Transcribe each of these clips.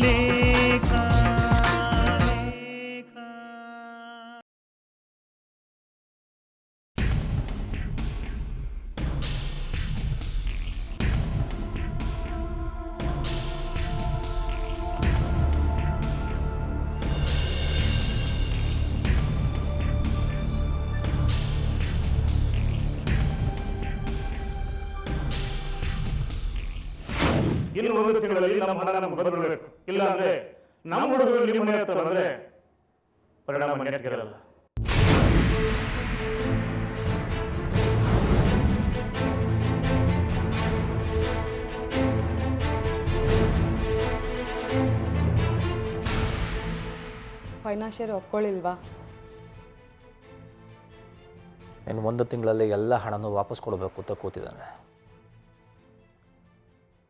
ಲೇಖ. ಇನ್ನು 1 ತಿಂಗಳಲ್ಲಿ ನಮ್ಮ ಹಣ ನಮ್ಗೆ ಬಂದ್ಬಿಡ್ಬೇಕು. ಇಲ್ಲ ಅಂದ್ರೆ ನಮ್ಮ ಹುಡುಗರು ನಿಮ್ಮ ಮನೆ ಹತ್ರ ಬಂದ್ರೆ ಪರಿಣಾಮ ನೆಟ್ಗಿರಲ್ಲ. ಫೈನಾನ್ಷಿಯರ್ ಒಪ್ಕೊಳ್ಳಿಲ್ವಾ? ಇನ್ನು 1 ತಿಂಗಳಲ್ಲಿ ಎಲ್ಲ ಹಣನೂ ವಾಪಸ್ ಕೊಡಬೇಕು ಅಂತ ಕೂತಿದ್ದಾನೆ.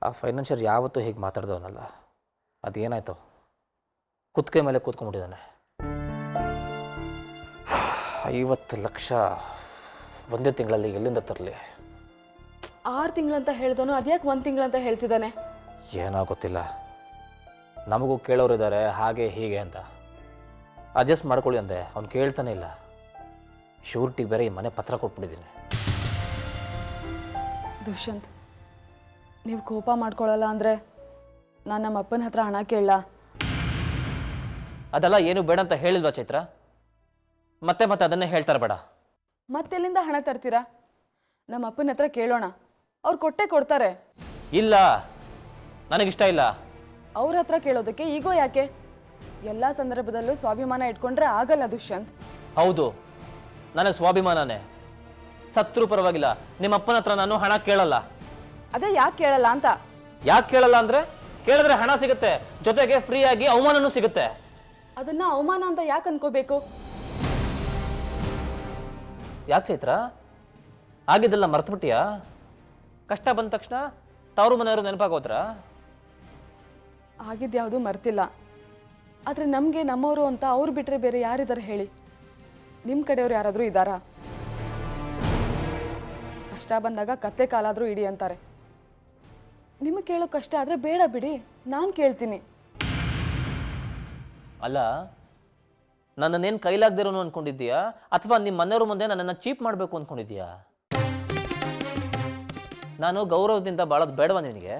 ಆ ಫೈನಾನ್ಷಿಯರ್ ಯಾವತ್ತೂ ಹೀಗೆ ಮಾತಾಡ್ದವನಲ್ಲ. ಅದೇನಾಯ್ತು, ಕುತ್ತಿಗೆ ಮೇಲೆ ಕೂತ್ಕೊಂಡ್ಬಿಟ್ಟಿದ್ದಾನೆ. 50 ಲಕ್ಷ 1 ತಿಂಗಳಲ್ಲಿ ಎಲ್ಲಿಂದ ತರಲಿ? 6 ತಿಂಗಳಂತ ಹೇಳ್ದವನು ಅದ್ಯಾಕೆ 1 ತಿಂಗಳಂತ ಹೇಳ್ತಿದ್ದಾನೆ? ಏನೋ ಗೊತ್ತಿಲ್ಲ. ನಮಗೂ ಕೇಳೋರು ಇದ್ದಾರೆ ಹಾಗೆ ಹೀಗೆ ಅಂತ. ಅಡ್ಜಸ್ಟ್ ಮಾಡ್ಕೊಳ್ಳಿ ಅಂದೆ, ಅವ್ನು ಕೇಳ್ತಾನೆ ಇಲ್ಲ. ಶ್ಯೂರಿಟಿ ಬೇರೆ ಈ ಮನೆ ಪತ್ರ ಕೊಟ್ಬಿಟ್ಟಿದ್ದೀನಿ. ದುಷ್ಯಂತ್, ನೀವು ಕೋಪ ಮಾಡ್ಕೊಳ್ಳಲ್ಲ ಅಂದರೆ ನಾನು ನಮ್ಮ ಅಪ್ಪನ ಹತ್ರ ಹಣ ಕೇಳಲ್ಲ. ಅದೆಲ್ಲ ಏನು ಬೇಡ ಅಂತ ಹೇಳಿಲ್ವಾ ಚೈತ್ರ? ಮತ್ತೆ ಮತ್ತೆ ಅದನ್ನೇ ಹೇಳ್ತಾರೆ ಬೇಡ. ಮತ್ತೆಲ್ಲಿಂದ ಹಣ ತರ್ತೀರಾ? ನಮ್ಮ ಅಪ್ಪನ ಹತ್ರ ಕೇಳೋಣ, ಅವ್ರು ಕೊಟ್ಟೆ ಕೊಡ್ತಾರೆ. ಇಲ್ಲ, ನನಗಿಷ್ಟ ಇಲ್ಲ. ಅವ್ರ ಹತ್ರ ಕೇಳೋದಕ್ಕೆ ಈಗೋ ಯಾಕೆ? ಎಲ್ಲ ಸಂದರ್ಭದಲ್ಲೂ ಸ್ವಾಭಿಮಾನ ಇಟ್ಕೊಂಡ್ರೆ ಆಗಲ್ಲ ದುಷ್ಯಂತ್. ಹೌದು, ನನಗೆ ಸ್ವಾಭಿಮಾನನೇ. ಸತ್ರು ಪರವಾಗಿಲ್ಲ, ನಿಮ್ಮ ಅಪ್ಪನ ಹತ್ರ ನಾನು ಹಣ ಕೇಳಲ್ಲ. ಅದೇ ಯಾಕೆ ಕೇಳಲ್ಲ ಅಂತ? ಯಾಕೆ ಕೇಳಲ್ಲ ಅಂದ್ರೆ, ಕೇಳಿದ್ರೆ ಹಣ ಸಿಗುತ್ತೆ, ಜೊತೆಗೆ ಫ್ರೀ ಆಗಿ ಅವಮಾನನೂ ಸಿಗುತ್ತೆ. ಅದನ್ನ ಅವಮಾನ ಅಂತ ಯಾಕೆ ಅನ್ಕೋಬೇಕು? ಯಾಕೆ ಚೈತ್ರ, ಆಗಿದ್ದೆಲ್ಲ ಮರ್ತುಬಿಟ್ಟಿಯಾ? ಕಷ್ಟ ಬಂದ ತಕ್ಷಣ ತವರು ಮನೆಯವರು ನೆನಪಾಗೋದ್ರ? ಆಗಿದ್ಯಾವುದು ಮರ್ತಿಲ್ಲ. ಆದರೆ ನಮಗೆ ನಮ್ಮವರು ಅಂತ ಅವ್ರು ಬಿಟ್ಟರೆ ಬೇರೆ ಯಾರಿದ್ದಾರೆ ಹೇಳಿ? ನಿಮ್ಮ ಕಡೆಯವ್ರು ಯಾರಾದರೂ ಇದ್ದಾರಾ? ಕಷ್ಟ ಬಂದಾಗ ಕತ್ತೆ ಕಾಲಾದರೂ ಇಡಿ ಅಂತಾರೆ. ನಿಮಗೆ ಕೇಳೋ ಕಷ್ಟ ಆದರೆ ಬೇಡ ಬಿಡಿ, ನಾನು ಕೇಳ್ತೀನಿ. ಅಲ್ಲ, ನನ್ನನ್ನೇನು ಕೈಲಾಗ್ದಿರೋನು ಅನ್ಕೊಂಡಿದ್ದೀಯಾ, ಅಥವಾ ನಿಮ್ಮ ಮನೆಯವ್ರ ಮುಂದೆ ನನ್ನನ್ನು ಚೀಪ್ ಮಾಡಬೇಕು ಅನ್ಕೊಂಡಿದ್ದೀಯಾ? ನಾನು ಗೌರವದಿಂದ ಬಾಳೋದು ಬೇಡವಾ ನಿನಗೆ?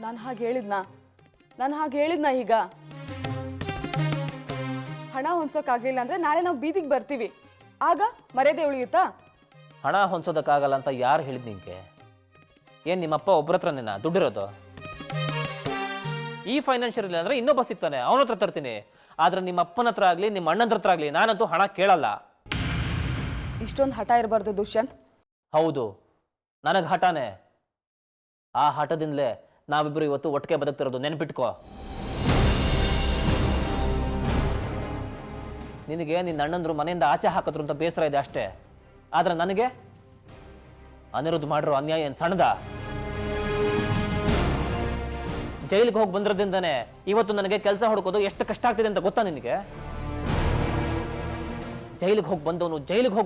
ನಾನು ಹಾಗೆ ಹೇಳಿದ್ನಾ ಈಗ? ಹಣ ಹೊಂದ್ಸೋಕ್ಕಾಗಲಿಲ್ಲ ಅಂದರೆ ನಾಳೆ ನಾವು ಬೀದಿಗೆ ಬರ್ತೀವಿ, ಆಗ ಮರ್ಯಾದೆ ಉಳಿಯುತ್ತಾ? ಹಣ ಹೊಂದ್ಸೋದಕ್ಕಾಗಲ್ಲ ಅಂತ ಯಾರು ಹೇಳಿದ್ ನಿನಗೆ? ಏನು ನಿಮ್ಮಪ್ಪ ಒಬ್ಬರ ಹತ್ರನೇನ ದುಡ್ಡಿರೋದು? ಈ ಫೈನಾನ್ಷಿಯರ್ ಇಲ್ಲ ಅಂದರೆ ಇನ್ನೊಬ್ಬ ಸಿಗ್ತಾನೆ, ಅವನ ಹತ್ರ ತರ್ತೀನಿ. ಆದರೆ ನಿಮ್ಮ ಅಪ್ಪನ ಹತ್ರ ಆಗಲಿ ನಿಮ್ಮ ಅಣ್ಣನ ಹತ್ರ ಆಗಲಿ ನಾನಂತೂ ಹಣ ಕೇಳಲ್ಲ. ಇಷ್ಟೊಂದು ಹಠ ಇರಬಾರ್ದು ದುಷ್ಯಂತ್. ಹೌದು, ನನಗೆ ಹಠನೇ. ಆ ಹಠದಿಂದಲೇ ನಾವಿಬ್ಬರು ಇವತ್ತು ಒಟ್ಟಿಗೆ ಬದುಕ್ತಿರೋದು, ನೆನ್ಪಿಟ್ಕೋ. ನಿನಗೆ ನಿನ್ನ ಅಣ್ಣಂದ್ರು ಮನೆಯಿಂದ ಆಚೆ ಹಾಕಿದ್ರು ಅಂತ ಬೇಸರ ಇದೆ ಅಷ್ಟೇ. ಆದ್ರೆ ನನಗೆ ಅನಿರುದ್ಧ ಮಾಡಿರೋ ಅನ್ಯಾಯ ಏನು ಸಣ್ಣದ? ಜೈಲಿಗೆ ಹೋಗಿ ಬಂದಿರೋದ್ರಿಂದನೇ ಇವತ್ತು ನನಗೆ ಕೆಲಸ ಹುಡುಕೋದು ಎಷ್ಟು ಕಷ್ಟ ಆಗ್ತಿದೆ ಅಂತ ಗೊತ್ತಾ ನಿನಗೆ? ಜೈಲಿಗೆ ಹೋಗಿ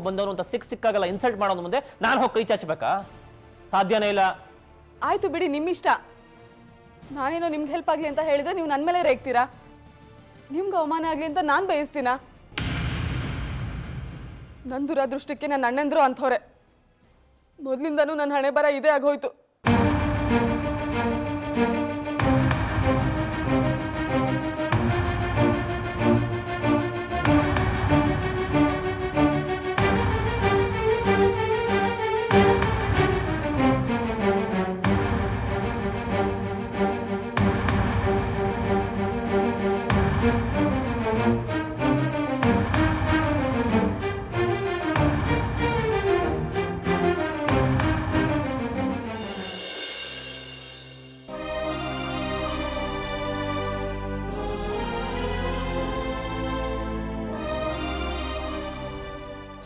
ಬಂದವನು ಅಂತ ಸಿಕ್ಕಾಗಲ್ಲ ಇನ್ಸಲ್ಟ್ ಮಾಡೋದು ಮುಂದೆ ನಾನು ಹೋಗಿ ಕೈ ಚಾಚಬೇಕಾ? ಸಾಧ್ಯನೇ ಇಲ್ಲ. ಆಯ್ತು ಬಿಡಿ, ನಿಮ್ಮಿಷ್ಟ. ನಾನೇನೋ ನಿಮ್ಗೆ ಹೆಲ್ಪ್ ಆಗಲಿ ಅಂತ ಹೇಳಿದ್ರೆ ನೀವು ನನ್ನ ಮೇಲೆ ರೇಗ್ತೀರಾ? ನಿಮ್ಗೆ ಅವಮಾನ ಆಗಲಿ ಅಂತ ನಾನು ಬಯಸ್ತೀನಾ? ನನ್ನ ದುರದೃಷ್ಟಕ್ಕೆ ನನ್ನ ಅಣ್ಣಂದ್ರು ಅಂಥವ್ರೆ. ಮೊದಲಿಂದನೂ ನನ್ನ ಹಣೆ ಬರ ಇದೇ ಆಗೋಯ್ತು.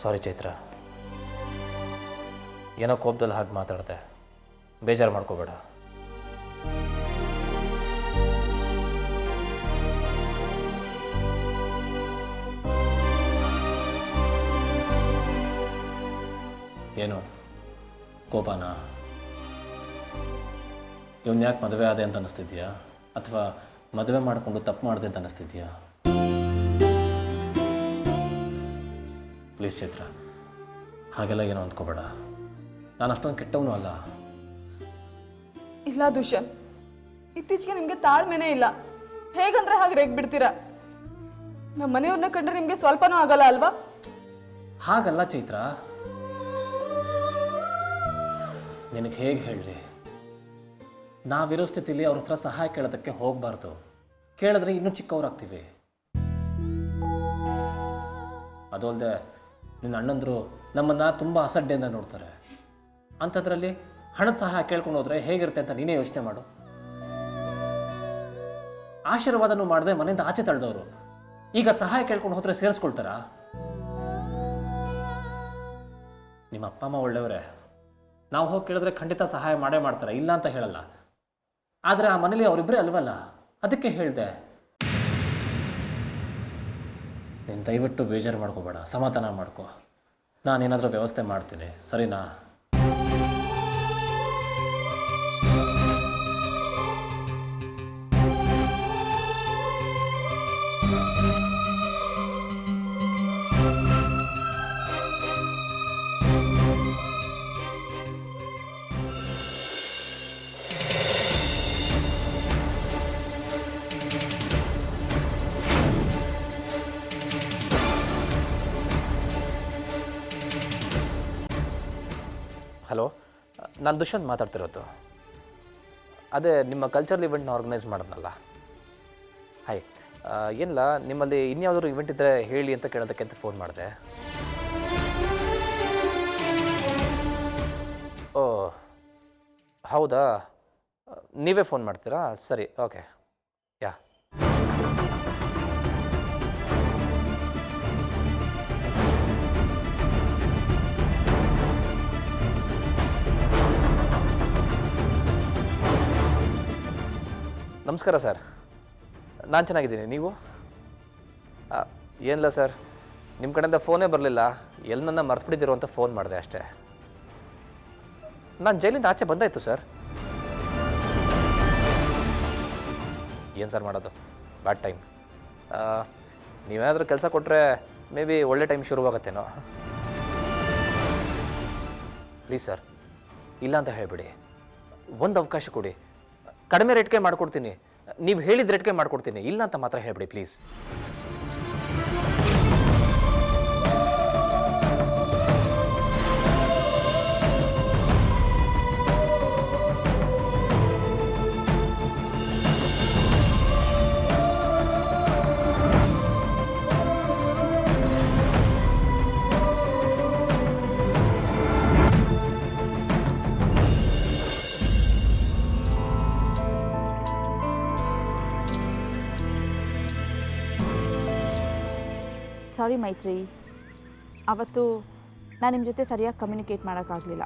ಸಾರಿ ಚೈತ್ರ, ಏನೋ ಕೋಪದಲ್ಲಿ ಹಾಗೆ ಮಾತಾಡಿದೆ, ಬೇಜಾರು ಮಾಡ್ಕೋಬೇಡ. ಏನು ಕೋಪನಾ? ಇವನ್ ಯಾಕೆ ಮದುವೆ ಆದೆ ಅಂತ ಅನ್ನಿಸ್ತಿದ್ಯಾ? ಅಥವಾ ಮದುವೆ ಮಾಡಿಕೊಂಡು ತಪ್ಪು ಮಾಡಿದೆ ಅಂತ ಅನ್ನಿಸ್ತಿದ್ಯಾ? ಪ್ಲೀಸ್ ಚೈತ್ರ, ಹಾಗೆಲ್ಲ ಏನೋ ಅಂದ್ಕೋಬೇಡ. ನಾನು ಅಷ್ಟೊಂದು ಕೆಟ್ಟವನು ಅಲ್ಲ. ಇಲ್ಲ ದುಷ್ಯಂತ್, ಇತ್ತೀಚೆಗೆ ನಿಮಗೆ ತಾಳ್ಮೆನೇ ಇಲ್ಲ. ಹೇಗಂದ್ರೆ ಹಾಗೆ ರೇಗ್ ಬಿಡ್ತೀರಾ. ನಮ್ಮ ಮನೆಯವ್ರನ್ನ ಕಂಡ್ರೆ ನಿಮಗೆ ಸ್ವಲ್ಪನೂ ಆಗಲ್ಲ ಅಲ್ವಾ? ಹಾಗಲ್ಲ ಚೈತ್ರ, ನಿನಗೆ ಹೇಗೆ ಹೇಳಲಿ, ನಾವಿರೋ ಸ್ಥಿತಿಲಿ ಅವ್ರ ಹತ್ರ ಸಹಾಯ ಕೇಳೋದಕ್ಕೆ ಹೋಗಬಾರ್ದು. ಕೇಳಿದ್ರೆ ಇನ್ನೂ ಚಿಕ್ಕವರಾಗ್ತೀವಿ. ಅದು ಅಲ್ಲದೆ ನಿನ್ನ ಅಣ್ಣಂದರು ನಮ್ಮನ್ನು ತುಂಬ ಅಸಡ್ಡೆಯಿಂದ ನೋಡ್ತಾರೆ. ಅಂಥದ್ರಲ್ಲಿ ಹಣದ ಸಹಾಯ ಕೇಳ್ಕೊಂಡು ಹೋದ್ರೆ ಹೇಗಿರುತ್ತೆ ಅಂತ ನೀನೇ ಯೋಚನೆ ಮಾಡು. ಆಶೀರ್ವಾದನೂ ಮಾಡದೆ ಮನೆಯಿಂದ ಆಚೆ ತಳ್ದವರು ಈಗ ಸಹಾಯ ಕೇಳ್ಕೊಂಡು ಹೋದ್ರೆ ಸೇರಿಸ್ಕೊಳ್ತಾರಾ? ನಿಮ್ಮ ಅಪ್ಪ ಅಮ್ಮ ಒಳ್ಳೆಯವರೇ, ನಾವು ಹೋಗಿ ಕೇಳಿದ್ರೆ ಖಂಡಿತ ಸಹಾಯ ಮಾಡೇ ಮಾಡ್ತಾರೆ, ಇಲ್ಲ ಅಂತ ಹೇಳಲ್ಲ. ಆದರೆ ಆ ಮನೇಲಿ ಅವರಿಬ್ಬರೇ ಅಲ್ವಲ್ಲ, ಅದಕ್ಕೆ ಹೇಳಿದೆ. ನೀನು ದಯವಿಟ್ಟು ಬೇಜಾರು ಮಾಡ್ಕೋಬೇಡ, ಸಮಾಧಾನ ಮಾಡ್ಕೋ. ನಾನೇನಾದರೂ ವ್ಯವಸ್ಥೆ ಮಾಡ್ತೀನಿ, ಸರಿನಾ? ಹಲೋ, ನಾನು ದುಷ್ಯಂತ್ ಮಾತಾಡ್ತಿರೋದು. ಅದೇ ನಿಮ್ಮ ಕಲ್ಚರಲ್ ಇವೆಂಟ್ನ ಆರ್ಗನೈಸ್ ಮಾಡೋದ್ನಲ್ಲ. ಹಾಯ್, ಏನಿಲ್ಲ, ನಿಮ್ಮಲ್ಲಿ ಇನ್ಯಾವುದಾದ್ರು ಇವೆಂಟ್ ಇದ್ದರೆ ಹೇಳಿ ಅಂತ ಕೇಳೋದಕ್ಕೆ ಅಂತ ಫೋನ್ ಮಾಡಿದೆ. ಓ ಹೌದಾ, ನೀವೇ ಫೋನ್ ಮಾಡ್ತೀರಾ? ಸರಿ, ಓಕೆ. ಯಾ ನಮಸ್ಕಾರ ಸರ್, ನಾನು ಚೆನ್ನಾಗಿದ್ದೀನಿ. ನೀವು? ಏನಿಲ್ಲ ಸರ್, ನಿಮ್ಮ ಕಡೆಯಿಂದ ಫೋನೇ ಬರಲಿಲ್ಲ. ಎಲ್ಲಿ ನನ್ನ ಮರ್ತುಬಿಟ್ಟಿದ್ದೀರೋ ಅಂತ ಫೋನ್ ಮಾಡಿದೆ ಅಷ್ಟೇ. ನಾನು ಜೈಲಿಂದ ಆಚೆ ಬಂದಾಯಿತು ಸರ್. ಏನು ಸರ್ ಮಾಡೋದು, ಬ್ಯಾಡ್ ಟೈಮ್. ನೀವೇನಾದರೂ ಕೆಲಸ ಕೊಟ್ಟರೆ ಮೇ ಬಿ ಒಳ್ಳೆ ಟೈಮ್ ಶುರುವಾಗತ್ತೇನೋ. ಪ್ಲೀಸ್ ಸರ್, ಇಲ್ಲ ಅಂತ ಹೇಳಿಬಿಡಿ. ಒಂದು ಅವಕಾಶ ಕೊಡಿ, ಕಡಿಮೆ ರೇಟ್ಗೆ ಮಾಡಿಕೊಡ್ತೀನಿ. ನೀವು ಹೇಳಿದ ರೇಟ್ಗೆ ಮಾಡಿಕೊಡ್ತೀನಿ, ಇಲ್ಲ ಅಂತ ಮಾತ್ರ ಹೇಳಿಬಿಡಿ ಪ್ಲೀಸ್. ಸಾರಿ ಮೈತ್ರಿ, ಅವತ್ತು ನಾನು ನಿಮ್ಮ ಜೊತೆ ಸರಿಯಾಗಿ ಕಮ್ಯುನಿಕೇಟ್ ಮಾಡೋಕ್ಕಾಗಲಿಲ್ಲ.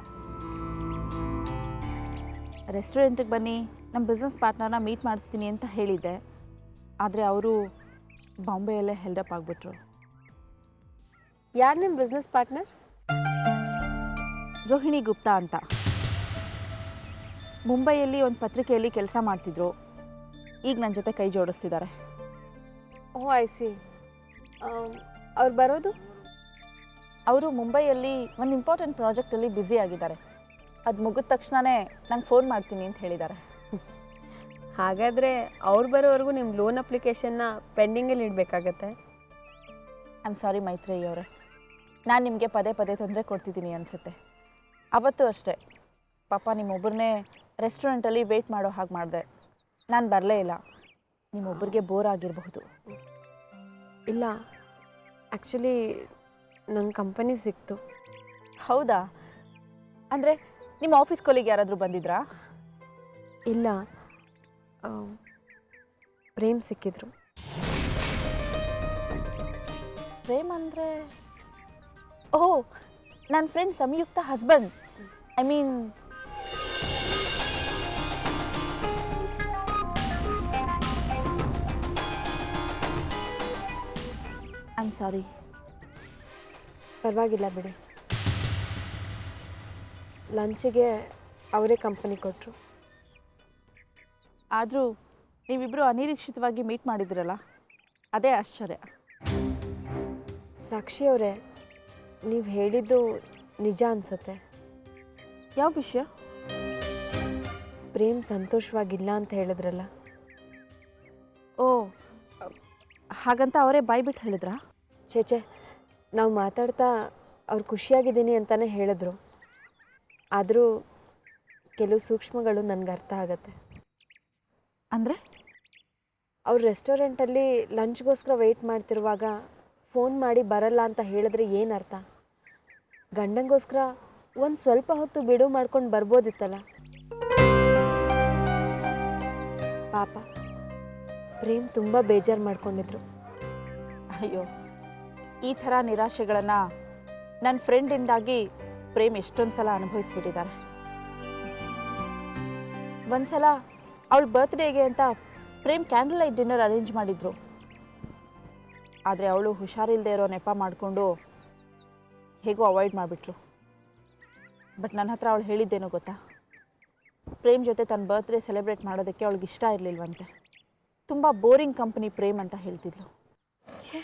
ರೆಸ್ಟೋರೆಂಟಿಗೆ ಬನ್ನಿ, ನಮ್ಮ ಬಿಸ್ನೆಸ್ ಪಾರ್ಟ್ನರ್ನ ಮೀಟ್ ಮಾಡಿಸ್ತೀನಿ ಅಂತ ಹೇಳಿದ್ದೆ. ಆದರೆ ಅವರು ಬಾಂಬೆಯಲ್ಲೇ ಹೆಲ್ಡಪ್ ಆಗಿಬಿಟ್ರು. ಯಾರು ನಿಮ್ಮ ಬಿಸ್ನೆಸ್ ಪಾರ್ಟ್ನರ್? ರೋಹಿಣಿ ಗುಪ್ತಾ ಅಂತ. ಮುಂಬೈಯಲ್ಲಿ ಒಂದು ಪತ್ರಿಕೆಯಲ್ಲಿ ಕೆಲಸ ಮಾಡ್ತಿದ್ರು. ಈಗ ನನ್ನ ಜೊತೆ ಕೈ ಜೋಡಿಸ್ತಿದ್ದಾರೆ. ಓ ಐ ಸಿ. ಅವ್ರು ಬರೋದು? ಅವರು ಮುಂಬೈಯಲ್ಲಿ ಒಂದು ಇಂಪಾರ್ಟೆಂಟ್ ಪ್ರಾಜೆಕ್ಟಲ್ಲಿ ಬ್ಯುಸಿ ಆಗಿದ್ದಾರೆ. ಅದು ಮುಗಿದ ತಕ್ಷಣವೇ ನಂಗೆ ಫೋನ್ ಮಾಡ್ತೀನಿ ಅಂತ ಹೇಳಿದ್ದಾರೆ. ಹಾಗಾದರೆ ಅವ್ರು ಬರೋವರೆಗೂ ನಿಮ್ಮ ಲೋನ್ ಅಪ್ಲಿಕೇಶನ್ನ ಪೆಂಡಿಂಗಲ್ಲಿ ಇಡಬೇಕಾಗತ್ತೆ. ಐ ಆಮ್ ಸಾರಿ ಮೈತ್ರಿ ಅವರೇ, ನಾನು ನಿಮಗೆ ಪದೇ ಪದೇ ತೊಂದರೆ ಕೊಡ್ತಿದ್ದೀನಿ ಅನಿಸುತ್ತೆ. ಅವತ್ತು ಅಷ್ಟೇ ಪಾಪ ನಿಮ್ಮೊಬ್ಬರನ್ನೇ ರೆಸ್ಟೋರೆಂಟಲ್ಲಿ ವೆಯ್ಟ್ ಮಾಡೋ ಹಾಗೆ ಮಾಡಿದೆ. ನಾನು ಬರಲೇ ಇಲ್ಲ. ನಿಮ್ಮೊಬ್ಬರಿಗೆ ಬೋರ್ ಆಗಿರಬಹುದು. ಇಲ್ಲ, ಆ್ಯಕ್ಚುಲಿ ನನ್ನ ಕಂಪನಿ ಸಿಕ್ತು. ಹೌದಾ? ಅಂದರೆ ನಿಮ್ಮ ಆಫೀಸ್ ಕೊಲಿಗೆ ಯಾರಾದರೂ ಬಂದಿದ್ರಾ? ಇಲ್ಲ, ಪ್ರೇಮ್ ಸಿಕ್ಕಿದ್ರು. ಪ್ರೇಮ್ ಅಂದರೆ ಓಹ್, ನನ್ನ friend Samyukta husband. I mean I am sorry. ಪರವಾಗಿಲ್ಲ ಬಿಡಿ. ಲಂಚಿಗೆ ಅವರೇ ಕಂಪನಿ ಕೊಟ್ಟರು. ಆದರೂ ನೀವಿಬ್ಬರು ಅನಿರೀಕ್ಷಿತವಾಗಿ ಮೀಟ್ ಮಾಡಿದ್ರಲ್ಲ ಅದೇ ಆಶ್ಚರ್ಯ. ಸಾಕ್ಷಿ ಅವರೇ, ನೀವು ಹೇಳಿದ್ದು ನಿಜ ಅನ್ಸುತ್ತೆ. ಯಾವ ವಿಷಯ? ಪ್ರೇಮ್ ಸಂತೋಷವಾಗಿಲ್ಲ ಅಂತ ಹೇಳಿದ್ರಲ್ಲ. ಓ, ಹಾಗಂತ ಅವರೇ ಬಾಯ್ಬಿಟ್ಟು ಹೇಳಿದ್ರಾ? ಚೇಚೆ, ನಾವು ಮಾತಾಡ್ತಾ ಅವ್ರು ಖುಷಿಯಾಗಿದ್ದೀನಿ ಅಂತಲೇ ಹೇಳಿದ್ರು. ಆದರೂ ಕೆಲವು ಸೂಕ್ಷ್ಮಗಳು ನನಗೆ ಅರ್ಥ ಆಗತ್ತೆ. ಅಂದರೆ? ಅವ್ರು ರೆಸ್ಟೋರೆಂಟಲ್ಲಿ ಲಂಚ್ಗೋಸ್ಕರ ವೆಯ್ಟ್ ಮಾಡ್ತಿರುವಾಗ ಫೋನ್ ಮಾಡಿ ಬರಲ್ಲ ಅಂತ ಹೇಳಿದ್ರೆ ಏನು ಅರ್ಥ? ಗಂಡಂಗೋಸ್ಕರ ಒಂದು ಸ್ವಲ್ಪ ಹೊತ್ತು ಬಿಡುವು ಮಾಡ್ಕೊಂಡು ಬರ್ಬೋದಿತ್ತಲ್ಲ. ಪಾಪ ಪ್ರೇಮ್ ತುಂಬ ಬೇಜಾರು ಮಾಡ್ಕೊಂಡಿದ್ರು. ಅಯ್ಯೋ, ಈ ಥರ ನಿರಾಶೆಗಳನ್ನು ನನ್ನ ಫ್ರೆಂಡಿಂದಾಗಿ ಪ್ರೇಮ್ ಎಷ್ಟೊಂದು ಸಲ ಅನುಭವಿಸ್ಬಿಟ್ಟಿದ್ದಾರೆ. ಒಂದು ಸಲ ಅವಳ ಬರ್ತ್ಡೇಗೆ ಅಂತ Prem candle light dinner arrange ಮಾಡಿದ್ರು. ಆದರೆ ಅವಳು ಹುಷಾರಿಲ್ಲದೆ ಇರೋ ನೆಪ ಮಾಡಿಕೊಂಡು ಹೇಗೋ ಅವಾಯ್ಡ್ ಮಾಡಿಬಿಟ್ರು. ಬಟ್ ನನ್ನ ಹತ್ರ ಅವಳು ಹೇಳಿದ್ದೇನೋ ಗೊತ್ತಾ? ಪ್ರೇಮ್ ಜೊತೆ ತನ್ನ ಬರ್ತ್ಡೇ ಸೆಲೆಬ್ರೇಟ್ ಮಾಡೋದಕ್ಕೆ ಅವಳಿಗೆ ಇಷ್ಟ ಇರಲಿಲ್ವಂತೆ. ತುಂಬ ಬೋರಿಂಗ್ ಕಂಪನಿ ಪ್ರೇಮ್ ಅಂತ ಹೇಳ್ತಿದ್ಲು. ಛೇ,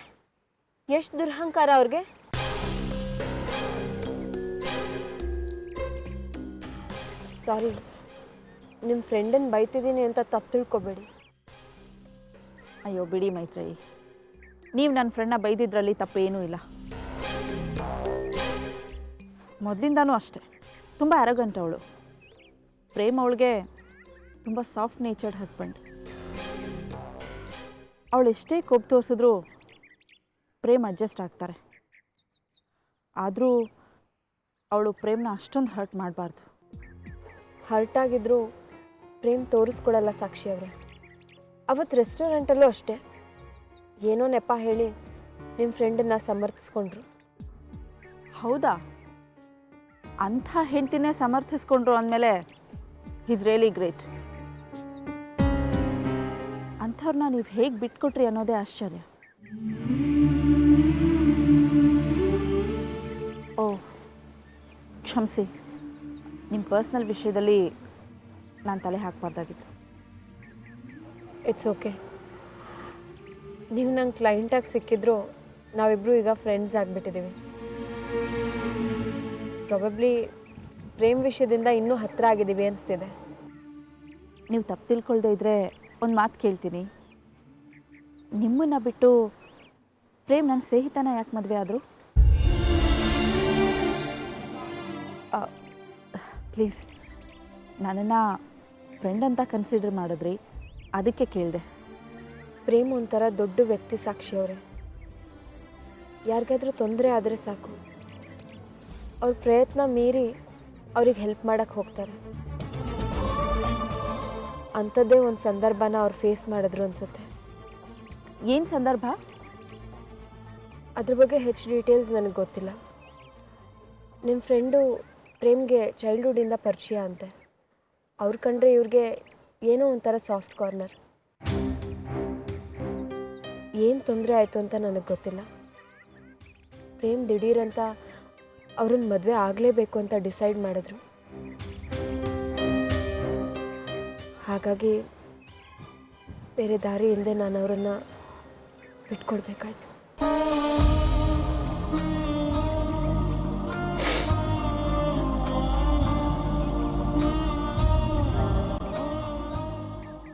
ಎಷ್ಟು ದುರಹಂಕಾರ ಅವ್ರಿಗೆ. ಸಾರಿ, ನಿಮ್ಮ ಫ್ರೆಂಡನ್ನು ಬೈತಿದ್ದೀನಿ ಅಂತ ತಪ್ಪು ತಿಳ್ಕೊಬೇಡಿ. ಅಯ್ಯೋ ಬಿಡಿ ಮೈತ್ರೇಯಿ, ನೀವು ನನ್ನ ಫ್ರೆಂಡ್ನ ಬೈದಿದ್ರಲ್ಲಿ ತಪ್ಪೇನೂ ಇಲ್ಲ. ಮೊದಲಿಂದನೂ ಅಷ್ಟೆ, ತುಂಬ ಅರಗಂಟ್ ಅವಳು. ಪ್ರೇಮ್ ಅವಳಿಗೆ ತುಂಬ ಸಾಫ್ಟ್ ನೇಚರ್ಡ್ ಹಸ್ಬೆಂಡ್. ಅವಳು ಎಷ್ಟೇ ಕೋಪ ತೋರಿಸಿದ್ರೂ ಪ್ರೇಮ್ ಅಡ್ಜಸ್ಟ್ ಆಗ್ತಾರೆ. ಆದರೂ ಅವಳು ಪ್ರೇಮ್ನ ಅಷ್ಟೊಂದು ಹರ್ಟ್ ಮಾಡಬಾರ್ದು. ಹರ್ಟ್ ಆಗಿದ್ರು ಪ್ರೇಮ್ ತೋರಿಸ್ಕೊಡಲ್ಲ ಸಾಕ್ಷಿ ಅವರೇ. ಅವತ್ತು ರೆಸ್ಟೋರೆಂಟಲ್ಲೂ ಅಷ್ಟೇ ಏನೋ ನೆಪ ಹೇಳಿ ನಿಮ್ಮ ಫ್ರೆಂಡನ್ನು ಸಮರ್ಥಿಸ್ಕೊಂಡ್ರು. ಹೌದಾ? ಅಂಥ ಹೆಂಡತಿನೇ ಸಮರ್ಥಿಸ್ಕೊಂಡ್ರು ಅಂದಮೇಲೆ ಈಸ್ ರಿಯಲಿ ಗ್ರೇಟ್. ಅಂಥವ್ರನ್ನ ನೀವು ಹೇಗೆ ಬಿಟ್ಕೊಟ್ರಿ ಅನ್ನೋದೇ ಆಶ್ಚರ್ಯ. ಓ, ಕ್ಷಮಿಸಿ, ನಿಮ್ಮ ಪರ್ಸ್ನಲ್ ವಿಷಯದಲ್ಲಿ ನಾನು ತಲೆ ಹಾಕಬಾರ್ದಾಗಿತ್ತು. It's okay. ನೀವು ನಂಗೆ ಕ್ಲೈಂಟಾಗಿ ಸಿಕ್ಕಿದ್ರು ನಾವಿಬ್ಬರು ಈಗ ಫ್ರೆಂಡ್ಸ್ ಆಗಿಬಿಟ್ಟಿದ್ದೀವಿ. ಪ್ರಾಬಬ್ಲಿ ಪ್ರೇಮ್ ವಿಷಯದಿಂದ ಇನ್ನೂ ಹತ್ತಿರ ಆಗಿದ್ದೀವಿ ಅನಿಸ್ತಿದೆ. ನೀವು ತಪ್ಪು ತಿಳ್ಕೊಳ್ದೇ ಇದ್ದರೆ ಒಂದು ಮಾತು ಕೇಳ್ತೀನಿ. ನಿಮ್ಮನ್ನು ಬಿಟ್ಟು ಪ್ರೇಮ್ ನನ್ನ ಸ್ನೇಹಿತನ ಯಾಕೆ ಮದುವೆ ಆದರು? ಪ್ಲೀಸ್, ನನ್ನನ್ನು ಫ್ರೆಂಡ್ ಅಂತ ಕನ್ಸಿಡರ್ ಮಾಡಿದ್ರಿ, ಅದಕ್ಕೆ ಕೇಳಿದೆ. ಪ್ರೇಮ್ ಒಂಥರ ದೊಡ್ಡ ವ್ಯಕ್ತಿ ಸಾಕ್ಷಿ ಅವರೇ. ಯಾರಿಗಾದ್ರೂ ತೊಂದರೆ ಆದರೆ ಸಾಕು, ಅವ್ರ ಪ್ರಯತ್ನ ಮೀರಿ ಅವ್ರಿಗೆ ಹೆಲ್ಪ್ ಮಾಡೋಕ್ಕೆ ಹೋಗ್ತಾರೆ. ಅಂಥದ್ದೇ ಒಂದು ಸಂದರ್ಭನ ಅವ್ರು ಫೇಸ್ ಮಾಡಿದ್ರು ಅನಿಸುತ್ತೆ. ಏನು ಸಂದರ್ಭ? ಅದ್ರ ಬಗ್ಗೆ ಹೆಚ್ಚು ಡೀಟೇಲ್ಸ್ ನನಗೆ ಗೊತ್ತಿಲ್ಲ. ನಿಮ್ಮ ಫ್ರೆಂಡು ಪ್ರೇಮ್ಗೆ ಚೈಲ್ಡ್ಹುಡ್ಡಿಂದ ಪರಿಚಯ ಅಂತೆ. ಅವ್ರು ಕಂಡ್ರೆ ಇವ್ರಿಗೆ ಏನೋ ಒಂಥರ ಸಾಫ್ಟ್ ಕಾರ್ನರ್. ಏನು ತೊಂದರೆ ಆಯಿತು ಅಂತ ನನಗೆ ಗೊತ್ತಿಲ್ಲ. ಪ್ರೇಮ್ ದಿಢೀರಂತ ಅವ್ರನ್ನ ಮದುವೆ ಆಗಲೇಬೇಕು ಅಂತ ಡಿಸೈಡ್ ಮಾಡಿದ್ರು. ಹಾಗಾಗಿ ಬೇರೆ ದಾರಿ ಇಲ್ಲದೆ ನಾನು ಅವರನ್ನು ಬಿಟ್ಕೊಡ್ಬೇಕಾಯ್ತು.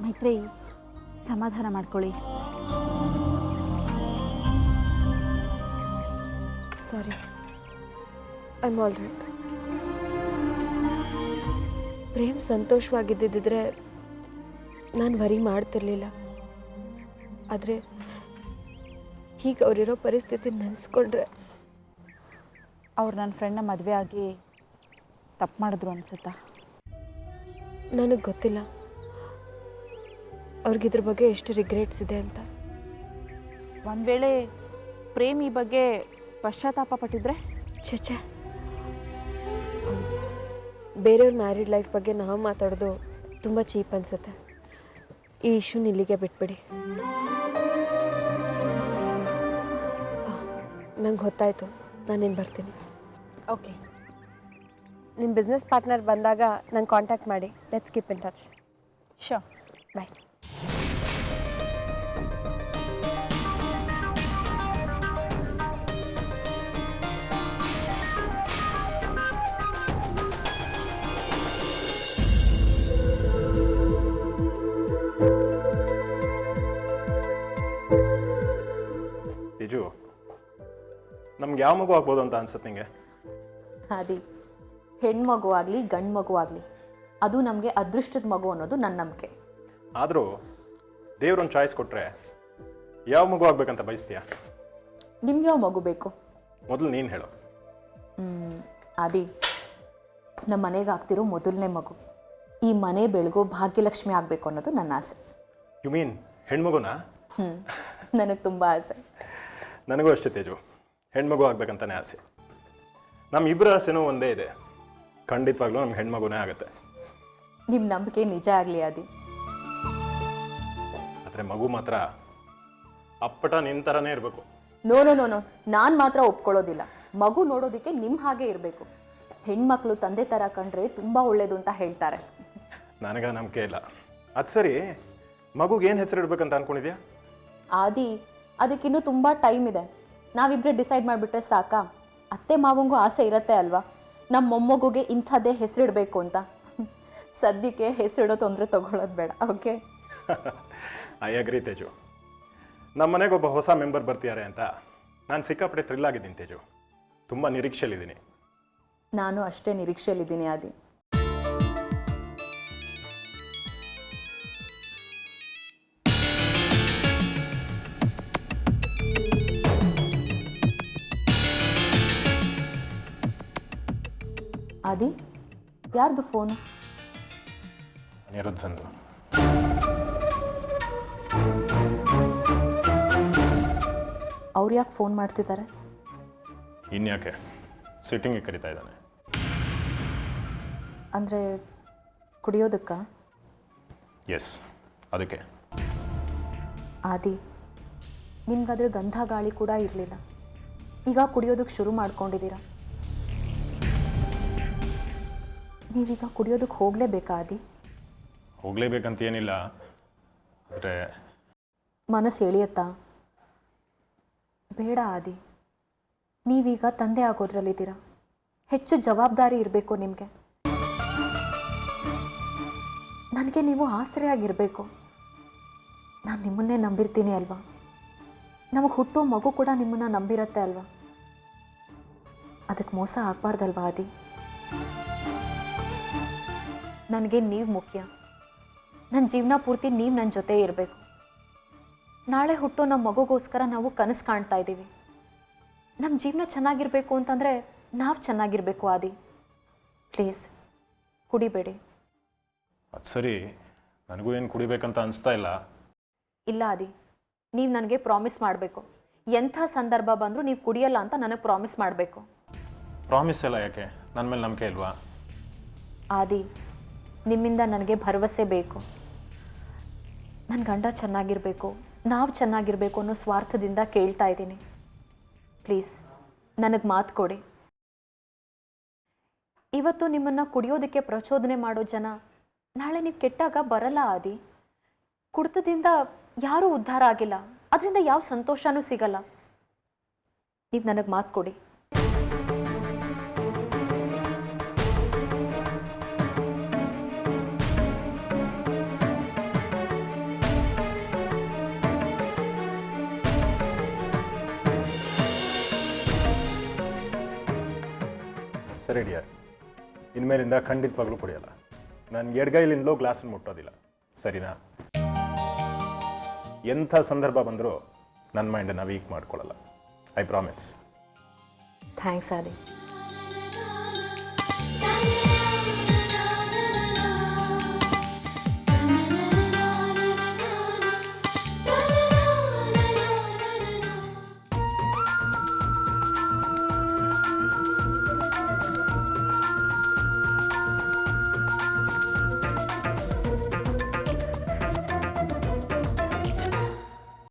ಮೈತ್ರಿ, ಸಮಾಧಾನ ಮಾಡ್ಕೊಳ್ಳಿ. Sorry, I am all right. Prem ಸಂತೋಷವಾಗಿದ್ದಿದ್ದರೆ ನಾನು ವರಿ ಮಾಡ್ತಿರ್ಲಿಲ್ಲ. ಆದರೆ ಹೀಗೆ ಅವರಿರೋ ಪರಿಸ್ಥಿತಿ ನೆನೆಸ್ಕೊಂಡ್ರೆ ಅವ್ರು ನನ್ನ ಫ್ರೆಂಡ್ನ ಮದುವೆ ಆಗಿ ತಪ್ಪು ಮಾಡಿದ್ರು ಅನಿಸುತ್ತಾ? ನನಗೆ ಗೊತ್ತಿಲ್ಲ ಅವ್ರಿಗಿದ್ರ ಬಗ್ಗೆ ಎಷ್ಟು ರಿಗ್ರೆಟ್ಸ್ ಇದೆ ಅಂತ. ಒಂದು ವೇಳೆ ಪ್ರೇಮ್ ಈ ಬಗ್ಗೆ ಪಶ್ಚಾತ್ತಾಪ ಪಟ್ಟಿದ್ರೆ? ಚಚೆ, ಬೇರೆಯವ್ರ ಮ್ಯಾರಿಡ್ ಲೈಫ್ ಬಗ್ಗೆ ನಾವು ಮಾತಾಡೋದು ತುಂಬ ಚೀಪ್ ಅನಿಸುತ್ತೆ. ಈ ಇಶ್ಯೂನ ಇಲ್ಲಿಗೆ ಬಿಟ್ಬಿಡಿ. ನಂಗೆ ಗೊತ್ತಾಯಿತು, ನಾನೇನು ಬರ್ತೀನಿ. ಓಕೆ, ನಿಮ್ಮ ಬಿಸ್ನೆಸ್ ಪಾರ್ಟ್ನರ್ ಬಂದಾಗ ನಂಗೆ ಕಾಂಟ್ಯಾಕ್ಟ್ ಮಾಡಿ. Let's keep in touch. Sure. Bye. ನಮ್ಗೆ ಯಾವ ಮಗು ಆಗ್ಬೋದು ಅಂತ ಅನ್ಸುತ್ತೆ ನಿಂಗೆ? ಅದೇ ಹೆಣ್ಮಗು ಆಗಲಿ ಗಂಡು ಮಗು ಆಗಲಿ ಅದು ನಮಗೆ ಅದೃಷ್ಟದ ಮಗು ಅನ್ನೋದು ನನ್ನ ನಂಬಿಕೆ. ಆದರೂ ದೇವ್ರೊಂದು ಚಾಯ್ಸ್ ಕೊಟ್ಟರೆ ಯಾವ ಮಗು ಆಗ್ಬೇಕಂತ ಬಯಸ್ತೀಯಾ? ನಿಮ್ಗೆ ಯಾವ ಮಗು ಬೇಕು? ಮೊದಲು ನೀನು ಹೇಳು. ಅದೇ ನಮ್ಮ ಮನೆಗೆ ಆಗ್ತಿರೋ ಮೊದಲನೇ ಮಗು ಈ ಮನೆ ಬೆಳಗೋ ಭಾಗ್ಯಲಕ್ಷ್ಮಿ ಆಗಬೇಕು ಅನ್ನೋದು ನನ್ನ ಆಸೆ. ಯು ಮೀನ್ ಹೆಣ್ಮಗುನಾ? ನನಗೆ ತುಂಬ ಆಸೆ. ನನಗೂ ಅಷ್ಟೇ ತೇಜು, ಹೆಣ್ಮಗು ಆಗ್ಬೇಕಂತಾನೆ ಆಸೆ. ನಮ್ಮ ಇಬ್ಬರ ಆಸೆನೂ ಒಂದೇ ಇದೆ, ಖಂಡಿತವಾಗ್ಲೂ ನಮ್ಗೆ ಹೆಣ್ಮಗುನೇ ಆಗುತ್ತೆ. ನಿಮ್ಮ ನಂಬಿಕೆ ನಿಜ ಆಗಲಿ ಅದಿ. ಆದರೆ ಮಗು ಮಾತ್ರ ಅಪ್ಪಟ ನಿನ್ನ ಥರನೇ ಇರಬೇಕು. ನೋ ನೋ ನೋ ನೋ ನಾನು ಮಾತ್ರ ಒಪ್ಕೊಳ್ಳೋದಿಲ್ಲ. ಮಗು ನೋಡೋದಕ್ಕೆ ನಿಮ್ಮ ಹಾಗೆ ಇರಬೇಕು. ಹೆಣ್ಮಕ್ಳು ತಂದೆ ಥರ ಕಂಡ್ರೆ ತುಂಬ ಒಳ್ಳೇದು ಅಂತ ಹೇಳ್ತಾರೆ. ನನಗೆ ನಂಬಿಕೆ ಇಲ್ಲ. ಅದು ಸರಿ, ಮಗುಗೆ ಏನು ಹೆಸರು ಇಡ್ಬೇಕಂತ ಅನ್ಕೊಂಡಿದ್ಯಾ? ಆದಿ ಅದಕ್ಕಿನ್ನೂ ತುಂಬ ಟೈಮ್ ಇದೆ. ನಾವಿಬ್ಬರೇ ಡಿಸೈಡ್ ಮಾಡಿಬಿಟ್ರೆ ಸಾಕಾ? ಅತ್ತೆ ಮಾವಂಗೂ ಆಸೆ ಇರತ್ತೆ ಅಲ್ವಾ, ನಮ್ಮ ಮೊಮ್ಮಗುಗೆ ಇಂಥದ್ದೇ ಹೆಸರಿಡಬೇಕು ಅಂತ. ಸದ್ಯಕ್ಕೆ ಹೆಸರಿಡೋ ತೊಂದರೆ ತಗೊಳ್ಳೋದು ಬೇಡ. ಓಕೆ? I agree Teju. ನಮ್ಮ ಮನೆಗೆ ಒಬ್ಬ ಹೊಸ ಮೆಂಬರ್ ಬರ್ತಿದ್ದಾರೆ ಅಂತ ನಾನು ಸಿಕ್ಕಾಪಟ್ಟೆ ಥ್ರಿಲ್ ಆಗಿದ್ದೀನಿ ತೇಜು. ತುಂಬ ನಿರೀಕ್ಷೆಯಲ್ಲಿದ್ದೀನಿ. ನಾನು ಅಷ್ಟೇ ನಿರೀಕ್ಷೆಯಲ್ಲಿದ್ದೀನಿ ಆದಿ. ಆದಿ ಯಾರ್ದು ಫೋನು? ಅನಿರುದ್ಧಂದು. ಅವ್ರು ಯಾಕೆ ಫೋನ್ ಮಾಡ್ತಿದ್ದಾರೆ? ಇನ್ಯಾಕೆ, ಸಿಟ್ಟಿಂಗಿಗೆ ಕರಿತಾ ಇದ್ದಾನೆ. ಅಂದರೆ ಕುಡಿಯೋದಕ್ಕ? ಎಸ್, ಅದಕ್ಕೆ. ಆದಿ ನಿಮ್ಗಾದ್ರೆ ಗಂಧ ಗಾಳಿ ಕೂಡ ಇರಲಿಲ್ಲ, ಈಗ ಕುಡಿಯೋದಕ್ಕೆ ಶುರು ಮಾಡ್ಕೊಂಡಿದ್ದೀರಾ. ನೀವೀಗ ಕುಡಿಯೋದಕ್ಕೆ ಹೋಗಲೇಬೇಕಾ ಆದಿ? ಹೋಗಲೇಬೇಕಂತ ಏನಿಲ್ಲ, ಆದರೆ ಮನಸ್ಸು ಎಳೆಯತ್ತಾ? ಬೇಡ ಆದಿ, ನೀವೀಗ ತಂದೆ ಆಗೋದ್ರಲ್ಲಿದ್ದೀರಾ. ಹೆಚ್ಚು ಜವಾಬ್ದಾರಿ ಇರಬೇಕು ನಿಮಗೆ. ನನಗೆ ನೀವು ಆಸರೆಯಾಗಿರಬೇಕು. ನಾನು ನಿಮ್ಮನ್ನೇ ನಂಬಿರ್ತೀನಿ ಅಲ್ವಾ? ನಮಗೆ ಹುಟ್ಟೋ ಮಗು ಕೂಡ ನಿಮ್ಮನ್ನು ನಂಬಿರತ್ತೆ ಅಲ್ವಾ? ಅದಕ್ಕೆ ಮೋಸ ಆಗಬಾರ್ದಲ್ವಾ ಆದಿ? ನನಗೆ ನೀವು ಮುಖ್ಯ. ನನ್ನ ಜೀವನ ಪೂರ್ತಿ ನೀವು ನನ್ನ ಜೊತೆ ಇರಬೇಕು. ನಾಳೆ ಹುಟ್ಟೋ ನಮ್ಮ ಮಗುಗೋಸ್ಕರ ನಾವು ಕನಸು ಕಾಣ್ತಾ ಇದ್ದೀವಿ. ನಮ್ಮ ಜೀವನ ಚೆನ್ನಾಗಿರಬೇಕು ಅಂತಂದರೆ ನಾವು ಚೆನ್ನಾಗಿರಬೇಕು ಆದಿ. ಪ್ಲೀಸ್ ಕುಡಿಬೇಡಿ. ಅದು ಸರಿ, ನನಗೂ ಏನು ಕುಡಿಬೇಕಂತ ಅನಿಸ್ತಾ ಇಲ್ಲ. ಇಲ್ಲ ಆದಿ, ನೀವು ನನಗೆ ಪ್ರಾಮಿಸ್ ಮಾಡಬೇಕು. ಎಂಥ ಸಂದರ್ಭ ಬಂದರೂ ನೀವು ಕುಡಿಯಲ್ಲ ಅಂತ ನನಗೆ ಪ್ರಾಮಿಸ್ ಮಾಡಬೇಕು. ಪ್ರಾಮಿಸ್ ಎಲ್ಲ ಯಾಕೆ? ನನ್ನ ಮೇಲೆ ನಂಬಿಕೆ ಇಲ್ವಾ? ಆದಿ, ನಿಮ್ಮಿಂದ ನನಗೆ ಭರವಸೆ ಬೇಕು. ನನ್ನ ಗಂಡ ಚೆನ್ನಾಗಿರಬೇಕು, ನಾವು ಚೆನ್ನಾಗಿರಬೇಕು ಅನ್ನೋ ಸ್ವಾರ್ಥದಿಂದ ಕೇಳ್ತಾ ಇದ್ದೀನಿ. ಪ್ಲೀಸ್ ನನಗೆ ಮಾತು ಕೊಡಿ. ಇವತ್ತು ನಿಮ್ಮನ್ನು ಕುಡಿಯೋದಕ್ಕೆ ಪ್ರಚೋದನೆ ಮಾಡೋ ಜನ ನಾಳೆ ನೀವು ಕೆಟ್ಟಾಗ ಬರಲ್ಲ ಆದಿ. ಕುಡಿತದಿಂದ ಯಾರೂ ಉದ್ಧಾರ ಆಗಿಲ್ಲ, ಅದರಿಂದ ಯಾವ ಸಂತೋಷನೂ ಸಿಗಲ್ಲ. ನೀವು ನನಗೆ ಮಾತು ಕೊಡಿ. ಸರಿ ಡಿಯರ್, ಇನ್ಮೇಲಿಂದ ಖಂಡಿತವಾಗ್ಲೂ ಕುಡಿಯಲ್ಲ. ನಾನು ಎಡಗೈಲಿಂದಲೂ ಗ್ಲಾಸನ್ನು ಮುಟ್ಟೋದಿಲ್ಲ, ಸರಿನಾ? ಎಂಥ ಸಂದರ್ಭ ಬಂದರೂ ನನ್ನ ಮೈಂಡನ್ನು ವೀಕ್ ಮಾಡ್ಕೊಳ್ಳಲ್ಲ. I promise. Thanks Adi.